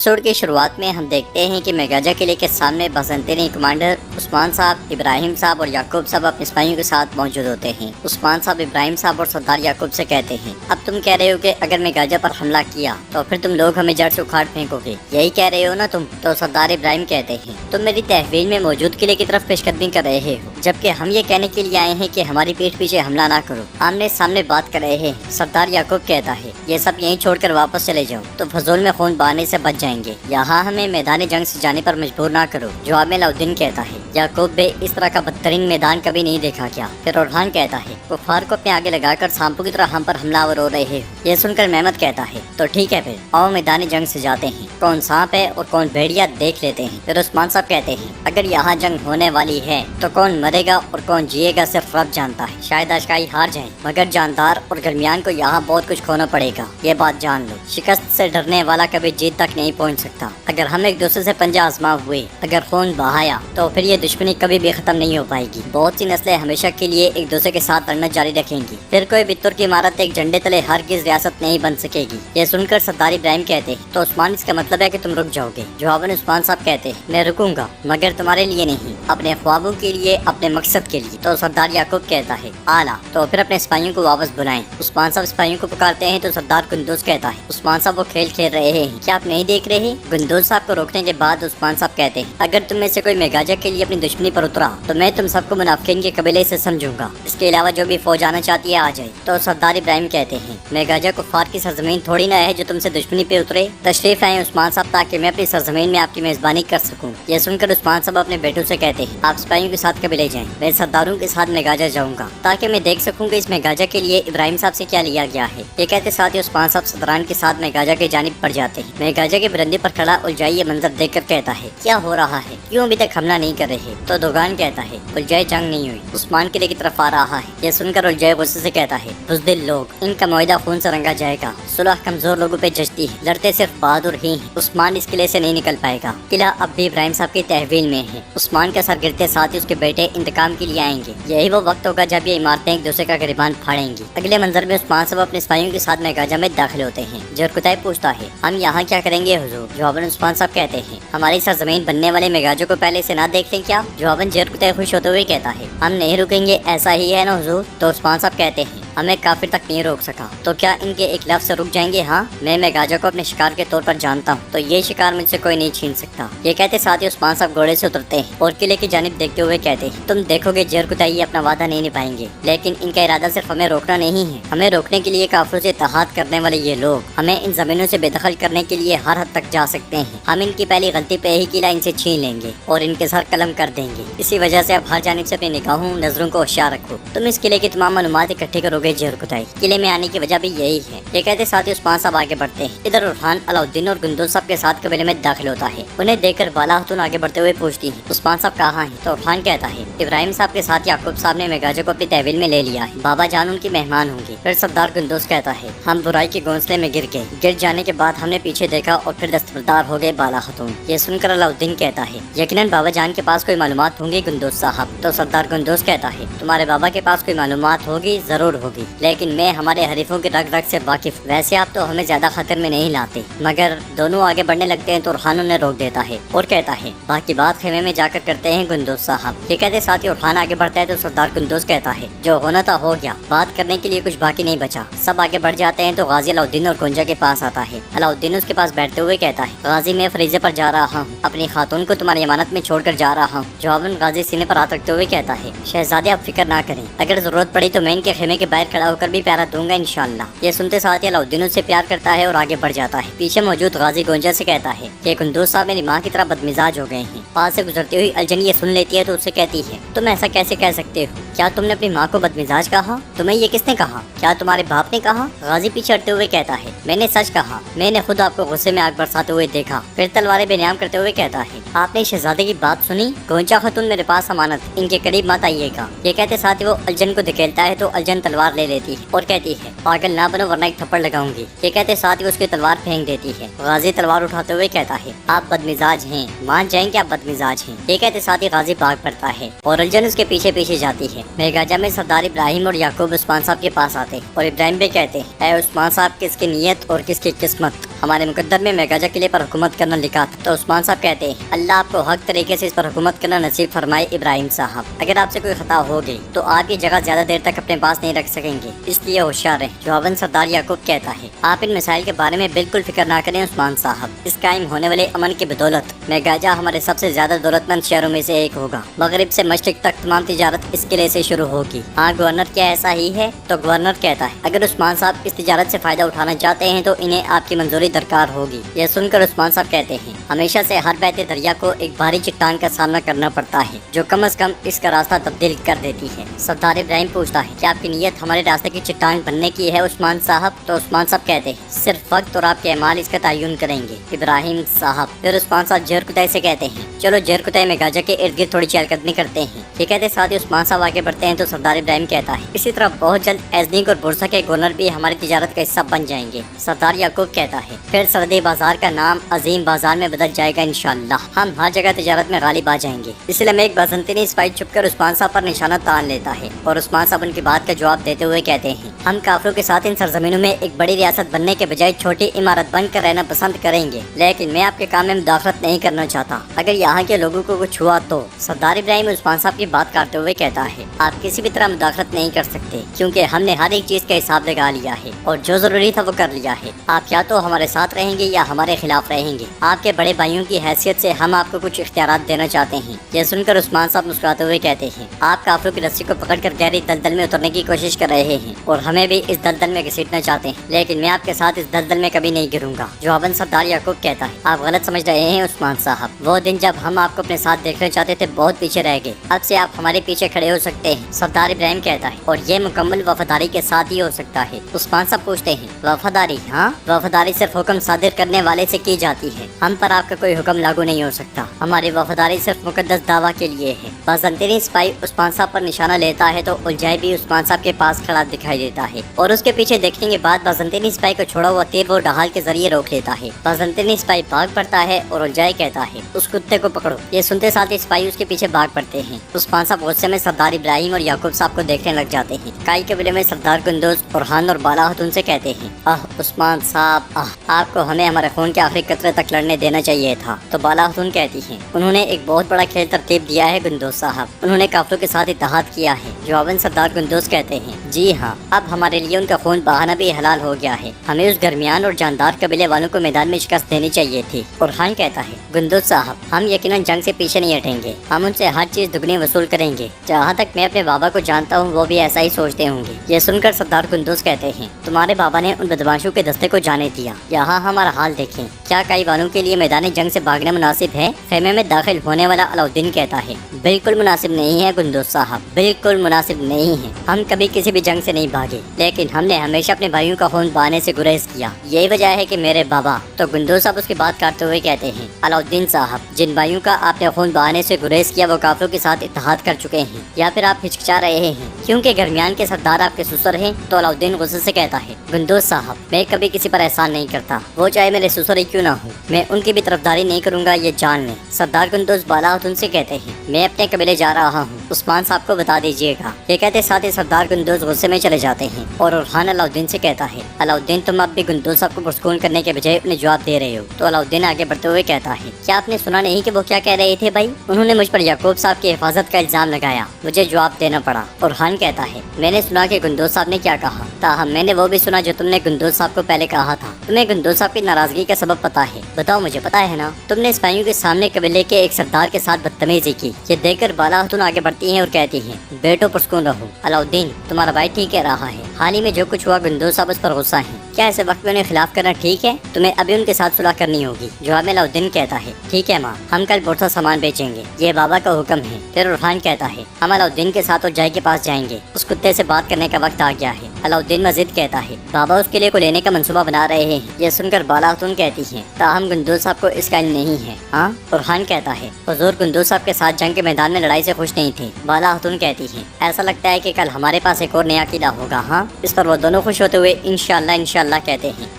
Episode की शुरुआत में हम देखते हैं कि मेगाजा किले के सामने बाज़ंतीनी कमांडर उस्मान साहब, इब्राहिम साहब और याकूब साहब अपने सिपाहियों के साथ मौजूद होते हैं। उस्मान साहब इब्राहिम साहब और सरदार याकूब से कहते हैं, अब तुम कह रहे हो कि अगर मेगाजा पर हमला किया तो फिर तुम लोग हमें जड़ से उखाड़ फेंकोगे, यही कह रहे हो ना तुम? तो सरदार इब्राहिम कहते हैं, तुम मेरी तहवील में मौजूद किले की तरफ पेशकदमी कर रहे हो, जबकि हम ये कहने के लिए आए हैं कि हमारी पीठ पीछे हमला ना करो, आमने सामने बात कर रहे हैं। सरदार याकूब कहता है, ये सब यहीं छोड़कर वापस चले जाओ तो फजूल में खून बहाने से बच जाएंगे, यहाँ हमें मैदान जंग से जाने पर मजबूर ना करो। जवाब में अलाउद्दीन कहता है, याकूब बे इस तरह का बदतरीन मैदान कभी नहीं देखा क्या? फिर ओरहान कहता है, कुफार को अपने आगे लगाकर सांपों की तरह हम पर हमलावर हो रहे हैं। ये सुनकर मेहमद कहता है, तो ठीक है फिर आओ मैदान जंग से जाते हैं, कौन सांप है और कौन भेड़िया देख लेते हैं। फिर उस्मान साहब कहते हैं, अगर यहाँ जंग होने वाली है तो कौन मरेगा और कौन जिएगा सिर्फ रब जानता है। शायद आशकाई हार जाए, मगर जानदार और गर्मियान को यहाँ बहुत कुछ खोना पड़ेगा, ये बात जान लो। शिकस्त से डरने वाला कभी जीत तक नहीं पहुँच सकता। अगर हम एक दूसरे से पंजा आजमा हुए, अगर खून बहाया तो फिर ये दुश्मनी कभी भी खत्म नहीं हो पाएगी। बहुत सी नस्लें हमेशा के लिए एक दूसरे के साथ लड़ना जारी रखेंगी, फिर कोई भी तुर्क इमारत एक झंडे तले हरगिज़ रियासत नहीं बन सकेगी। ये सुनकर सरदार इब्राहिम कहते हैं, तो उस्मान इसका मतलब है कि तुम रुक जाओगे? जवाबन उस्मान साहब कहते हैं, मैं रुकूंगा मगर तुम्हारे लिए नहीं, अपने ख्वाबों के लिए, अपने मकसद के लिए। तो सरदार याकूब कहता है, आला, तो फिर अपने सिपाहियों को वापस बुलाएं। उस्मान साहब सिपाहियों को पुकारते हैं तो सरदार कुंदूज कहता है, उस्मान साहब वो खेल खेल रहे हैं, क्या आप नहीं देख रहे? कुंदूज साहब को रोकने के बाद उस्मान साहब कहते हैं, अगर तुम में से कोई मेगाजा के लिए अपनी दुश्मनी पर उतरा तो मैं तुम सबको मुनाफिकीन के कबीले से समझूंगा। इसके अलावा जो भी फौज आना चाहती है आ जाए। तो सरदार इब्राहिम कहते हैं, मेगाजा कुफार की सरजमीन थोड़ी ना है जो तुमसे दुश्मनी पे उतरे। तशरीफ आए उस्मान साहब, ताकि मैं अपनी सरजमीन में आपकी मेजबानी कर सकूं। ये सुनकर उस्मान साहब अपने बेटों से कहते हैं, आप सिपाहियों के साथ कबीले जाएं, मैं सरदारों के साथ मेगाजा जाऊंगा ताकि मैं देख सकूं कि इस मेगाजा के लिए इब्राहिम साहब से क्या लिया गया है। ये कहते साथ ही उस्मान साहब सदरान के साथ मेगाजा की जानिब बढ़ जाते हैं। मेगाजा के बरंदे पर खड़ा उलझाई ये मंजर देखकर कहता है, क्या हो रहा है, क्यों अभी तक हमला नहीं कर रहे? तो दोगान कहता है, उलझाई जंग नहीं हुई, उस्मान किले की तरफ आ रहा है। यह सुनकर उलझाई गुस्से से कहता है, बुज़दिल लोग, इनका मुआहदा खून से रंगा जाएगा, सुलह कमजोर लोगों पे जचती है, लड़ते सिर्फ बहादुर ही हैं। उस्मान इस किले से नहीं निकल पाएगा, किला अब भी इब्राहिम साहब की तहवील में है। उस्मान का सर गिरते साथ ही उसके बेटे इंतकाम के लिए आएंगे। यही वो वक्त होगा जब ये इमारतें एक दूसरे का गिरबान फाड़ेंगी। अगले मंजर में उस्मान साहब अपने सिपाहियों के साथ मेगाजा में दाखिल होते हैं। जरकुतई पूछता है, हम यहाँ क्या करेंगे हुजूर? जवाबन उस्मान साहब कहते हैं, हमारी सरजमीन बनने वाले मेगाजों को पहले से ना देख लें क्या? जवाबन जरकुतई खुश होते हुए कहता है, हम नहीं रुकेंगे, ऐसा ही है ना हुजूर? तो उस्मान साहब कहते हैं, हमें काफिर तक नहीं रोक सका तो क्या इनके एक लफ्ज से रुक जाएंगे? हाँ, मैं मेगाजा को अपने शिकार के तौर पर जानता हूँ, तो ये शिकार मुझसे कोई नहीं छीन सकता। ये कहते साथ ही उस्मान साहब घोड़े से उतरते हैं और किले की जानिब देखते हुए कहते हैं, तुम देखोगे जरकुतई अपना वादा नहीं निभाएंगे, लेकिन इनका इरादा सिर्फ हमें रोकना नहीं है। हमें रोकने के लिए काफिरों से इत्तेहाद करने वाले ये लोग हमें इन जमीनों से बेदखल करने के लिए हर हद तक जा सकते हैं। हम इनकी पहली गलती पे ही किला इनसे छीन लेंगे और इनके सर कलम कर देंगे। इसी वजह से अब हर जानिब से अपनी निगाहों नजरों को होशियार रखो। तुम इस किले की तमाम मालूमात इकट्ठी करोगे जरकुतई। किले में आने की वजह भी यही है। ये कहते साथ ही उस्मान साहब आगे बढ़ते हैं। इधर उरहान अलाउद्दीन और गुंदूज साहब के साथ कबीले में दाखिल होता है। उन्हें देखकर बाला खातून आगे बढ़ते हुए पूछती है, उस्मान साहब कहाँ हैं? तो उरहान कहता है, इब्राहिम साहब के साथ याकूब साहब ने मेगाजा को अपनी तहवील में ले लिया है, बाबा जान उनकी मेहमान होंगे। फिर सरदार गुंदूज कहता है, हम बुराई के घोंसले में गिर गए, गिर जाने के बाद हमने पीछे देखा और फिर दस्तबरदार हो गए बाला खातून। ये सुनकर अलाउद्दीन कहता है, यकीनन बाबा जान के पास कोई मालूमात होंगी गुंदूज साहब। तो सरदार गुंदूज कहता है, तुम्हारे बाबा के पास कोई मालूमात होगी, जरूर होगी, लेकिन मैं हमारे हरीफों के रग रग से वाकिफ। वैसे आप तो हमें ज्यादा खतर में नहीं लाते। मगर दोनों आगे बढ़ने लगते हैं तो उरहान उन्हें रोक देता है और कहता है, बाकी बात खेमे में जाकर करते हैं गुंदूज साहब। ये कहते साथ ही उरहान आगे बढ़ता है तो सरदार गुंदूज कहता है, जो होना था हो गया, बात करने के लिए कुछ बाकी नहीं बचा। सब आगे बढ़ जाते हैं तो गाजी अलाउद्दीन और गुंजा के पास आता है। अलाउद्दीन उसके पास बैठते हुए कहता है, गाजी मैं फरीजे पर जा रहा हूँ, अपनी खातून को तुम्हारी अमानत में छोड़कर जा रहा हूँ। जवाबन गाजी सीने पर हाथ रखते हुए कहता है, शहजादे आप फिक्र ना करें, अगर जरूरत पड़ी तो मैं इनके खेमे के बाहर खड़ा होकर भी प्यारा दूंगा इंशाल्लाह। ये सुनते साथ ही अलाउद्दीन उससे प्यार करता है और आगे बढ़ जाता है। पीछे मौजूद गाजी गोंजा से कहता है कि कुंदूज साहब मेरी माँ की तरह बदमिजाज हो गए हैं। पास से गुजरती हुई अलजन ये सुन लेती है तो उससे कहती है, तुम ऐसा कैसे कह सकते हो? क्या तुमने अपनी माँ को बदमिजाज कहा? तुम्हें ये किसने कहा? क्या तुम्हारे बाप ने कहा? गाजी पीछे हटते हुए कहता है, मैंने सच कहा, मैंने खुद आपको गुस्से में आग बरसाते हुए देखा। फिर तलवारें बेनियाम करते हुए कहता है, आपने शहजादे की बात सुनी? गोंजा खातून मेरे पास अमानत, इनके करीब मत आइएगा। ये कहते साथ ही वो अलजन को धकेलता है तो अलजन तलवार तलवार ले लेती है और कहती है पागल ना बनो वरना एक थप्पड़ लगाऊंगी। ये कहते साथ ही उसकी तलवार फेंक देती है। गाजी तलवार उठाते हुए कहता है आप बदमिजाज हैं, मान जाएं कि आप बदमिजाज हैं। ये कहते साथ ही गाजी भाग पड़ता है और उलझन उसके पीछे पीछे जाती है। मेगाजा में सरदार इब्राहिम और याकूब उस्मान साहब के पास आते हैं और इब्राहिम भी कहते हैं ऐ उस्मान साहब किसकी नीयत और किसकी किस्मत, हमारे मुकद्दर में मेगाजा किले पर हुकूमत करना लिखा था। तो उस्मान साहब कहते हैं अल्लाह आपको हक तरीके से इस पर हुकूमत करना नसीब फरमाए इब्राहिम साहब। अगर आपसे कोई खता हो गई तो आप ये जगह ज्यादा देर तक अपने पास नहीं रख सकेंगे, इसलिए होशियार रहें। जवाबन सरदार याकूब कहता है आप इन मिसाइल के बारे में बिल्कुल फिक्र ना करें उस्मान साहब, इस कायम होने वाले अमन की बदौलत मेगाजा हमारे सबसे ज्यादा दौलतमंद शहरों में से एक होगा। मगरिब से मशरिक तक तमाम तिजारत इस किले से शुरू होगी। हाँ गवर्नर क्या ऐसा ही है? तो गवर्नर कहता है अगर उस्मान साहब इस तिजारत से फायदा उठाना चाहते हैं तो इन्हें आपकी मंजूरी दरकार होगी। यह सुनकर उस्मान साहब कहते हैं हमेशा से हर बहते दरिया को एक भारी चट्टान का सामना करना पड़ता है जो कम से कम इसका रास्ता तब्दील कर देती है। सरदार इब्राहिम पूछता है क्या आपकी नीयत हमारे रास्ते की चट्टान बनने की है उस्मान साहब? तो उस्मान साहब कहते हैं सिर्फ वक्त और आपके अमाल इसका तयन करेंगे इब्राहिम साहब। फिर उस्मान साहब जहर कुतई से कहते हैं चलो जहर कुतई में गाजा के इर्द गिर्द थोड़ी चहलकदमी करते हैं। ये कहते साथ ही उस्मान साहब आगे बढ़ते हैं तो सरदार इब्राहिम कहता है इसी तरह बहुत जल्द एजनीक और बुरसा के गवर्नर भी हमारी तिजारत का हिस्सा बन जाएंगे। सरदार याकूब कहता है फिर सरदी बाजार का नाम अजीम बाजार में बदल जाएगा इंशाल्लाह, हम हर जगह तिजारत में गालिब आ जाएंगे। इसलिए में एक बाज़ंतीनी सिपाही छुपकर उस्मान साहब पर निशाना तान लेता है और उस्मान साहब उनकी बात का जवाब देते हुए कहते हैं हम काफिरों के साथ इन सरजमीनों में एक बड़ी रियासत बनने के बजाय छोटी इमारत बनकर रहना पसंद करेंगे, लेकिन मैं आपके काम में मुदाखलत नहीं करना चाहता। अगर यहाँ के लोगों को कुछ हुआ तो सरदार इब्राहिम उस्मान साहब की बात करते हुए कहता है आप किसी भी तरह मुदाखलत नहीं कर सकते क्योंकि हमने हर एक चीज का हिसाब लगा लिया है और जो जरूरी था वो कर लिया है। आप या तो हमारे साथ रहेंगे या हमारे खिलाफ रहेंगे। आपके बड़े भाइयों की हैसियत से हम आपको कुछ इख्तियारात देना चाहते हैं। यह सुनकर उस्मान साहब मुस्कुराते हुए कहते हैं आप काफिरों की रस्सी को पकड़कर गहरी दलदल में उतरने की कोशिश कर रहे हैं और हमें भी इस दलदल में घसीटना चाहते हैं, लेकिन मैं आपके साथ इस दलदल में कभी नहीं गिरूंगा। जवाबन सरदार याकूब कहता है आप गलत समझ रहे हैं उस्मान साहब, वो दिन जब हम आपको अपने साथ देखना चाहते थे बहुत पीछे रह गए, अब से आप हमारे पीछे खड़े हो सकते हैं। सरदार इब्राहिम कहता है और ये मुकम्मल वफादारी के साथ ही हो सकता है। उस्मान साहब पूछते हैं वफादारी? हाँ, वफादारी सिर्फ हुक्म सादिर करने वाले से की जाती है, हम पर आपका कोई हुक्म लागू नहीं हो सकता। हमारी वफादारी सिर्फ मुकद्दस दावा के लिए है। बाज़ंतीनी सिपाही उस्मान साहब पर निशाना लेता है तो उलझाई भी उस्मान साहब के पास खड़ा दिखाई देता है और उसके पीछे देखने के बाद बाज़ंतीनी सिपाही को छोड़ा हुआ तीर वो ढाल के जरिए रोक लेता है। बाज़ंतीनी सिपाही भाग पड़ता है और उलझाई कहता है उस कुत्ते को पकड़ो। ये सुनते साथ ही सिपाही उसके पीछे भाग पड़ते हैं। उस्मान साहब गुस्से में सरदार इब्राहिम और याकूब साहब को देखने लग जाते हैं। काई कबीले में सरदार कुंदूज बुरहान और बाला खातून से कहते हैं उस्मान साहब आपको हमें हमारे खून के आखिरी कतरे तक लड़ने देना चाहिए था। तो बाला खातून कहती हैं उन्होंने एक बहुत बड़ा खेल तरतीब दिया है कुंदूज साहब, उन्होंने काफिरों के साथ इत्तेहाद किया है। जवाबन सरदार कुंदूज कहते हैं जी हाँ, अब हमारे लिए उनका खून बहाना भी हलाल हो गया है, हमें उस दरमियान और जानदार कबीले वालों को मैदान में शिकस्त देनी चाहिए थी। और खान कहता है कुंदूज साहब हम यकीनन जंग से पीछे नहीं हटेंगे, हम उनसे हर चीज दुगनी वसूल करेंगे। जहाँ तक मैं अपने बाबा को जानता हूँ वो भी ऐसा ही सोचते होंगे। ये सुनकर सरदार कुंदूज कहते हैं तुम्हारे बाबा ने उन बदमाशों के दस्ते को जाने दिया, यहाँ हमारा हाल देखें। क्या कई वालों के लिए मैदान जंग से भागना मुनासिब है? खेमे में दाखिल होने वाला अलाउद्दीन कहता है बिल्कुल मुनासिब नहीं है कुंदूज साहब, बिल्कुल मुनासिब नहीं है। हम कभी किसी भी जंग से नहीं भागे, लेकिन हमने हमेशा अपने भाइयों का खून बहाने से गुरेज किया, यही वजह है कि मेरे बाबा। तो कुंदूज साहब उसकी बात करते हुए कहते हैं अलाउद्दीन साहब जिन भाइयों का आपने खून बहाने से गुरेज किया वो काफिरों के साथ इत्तेहाद कर चुके हैं, या फिर आप हिचकिचा रहे हैं क्योंकि दरमियान के सरदार आपके ससुर हैं? तो अलाउद्दीन गुस्से से कहता है कुंदूज साहब मैं कभी किसी पर एहसान नहीं करता, वो चाहे मेरे ससुर ही क्यों ना हो, मैं उनकी भी तरफदारी नहीं करूंगा, ये जान लें। सरदार कुंदूज बाला खातून से कहते हैं मैं अपने कबीले जा रहा हूँ, उस्मान साहब को बता दीजिएगा। ये कहते साथ ही सरदार कुंदूज गुस्से में चले जाते हैं और उरहान अलाउद्दीन से कहता है अलाउद्दीन तुम अब भी कुंदूज साहब को पुरस्कून करने के बजाय उन्हें जवाब दे रहे हो। तो अलाउद्दीन आगे बढ़ते हुए कहता है क्या आपने सुना नहीं कि वो क्या कह रहे थे भाई? उन्होंने मुझ पर याकूब साहब की हिफाजत का इल्जाम लगाया, मुझे जवाब देना पड़ा। उरहान कहता है मैंने सुना कि कुंदूज साहब ने क्या कहा, ताहम मैंने वो भी सुना जो तुमने कुंदूज साहब को पहले कहा था। तुम्हें कुंदूज साहब की नाराजगी का सबब पता है? बताओ मुझे पता है ना। तुमने सिपाहियों के सामने कबीले के एक सरदार के साथ बदतमीजी की। ये देखकर बाला खातून आगे बढ़ती हैं और कहती हैं बेटो पुरस्कून रहो, अलाउद्दीन तुम्हारा भाई ठीक कह रहा है, हाल ही में जो कुछ हुआ कुंदूज साहब उस पर गुस्सा है, क्या ऐसे वक्त में उन्हें खिलाफ करना ठीक है? तुम्हें अभी उनके साथ सुलह करनी होगी। जवाब में अलाउद्दीन कहता है ठीक है माँ, हम कल बहुत सा सामान बेचेंगे, ये बाबा का हुक्म है। फिर उरहान कहता है हम अलाउद्दीन के साथ और जय के पास जाएंगे, उस कुत्ते से बात करने का वक्त आ गया है। अलाउद्दीन मजीद कहता है बाबा उसके लिए को लेने का मंसूबा बना रहे हैं। ये सुनकर बाला खातून कहती है ताहम गुंदूज साहब को इसका इल्म नहीं है। हाँ, बुरहान कहता है हुजूर गुंदूज साहब के साथ जंग के मैदान में लड़ाई से खुश नहीं थे। बाला खातून कहती है ऐसा लगता है कि कल हमारे पास एक और नया किला होगा। हाँ, इस पर वो दोनों खुश होते हुए इंशाअल्लाह इंशाअल्लाह कहते हैं।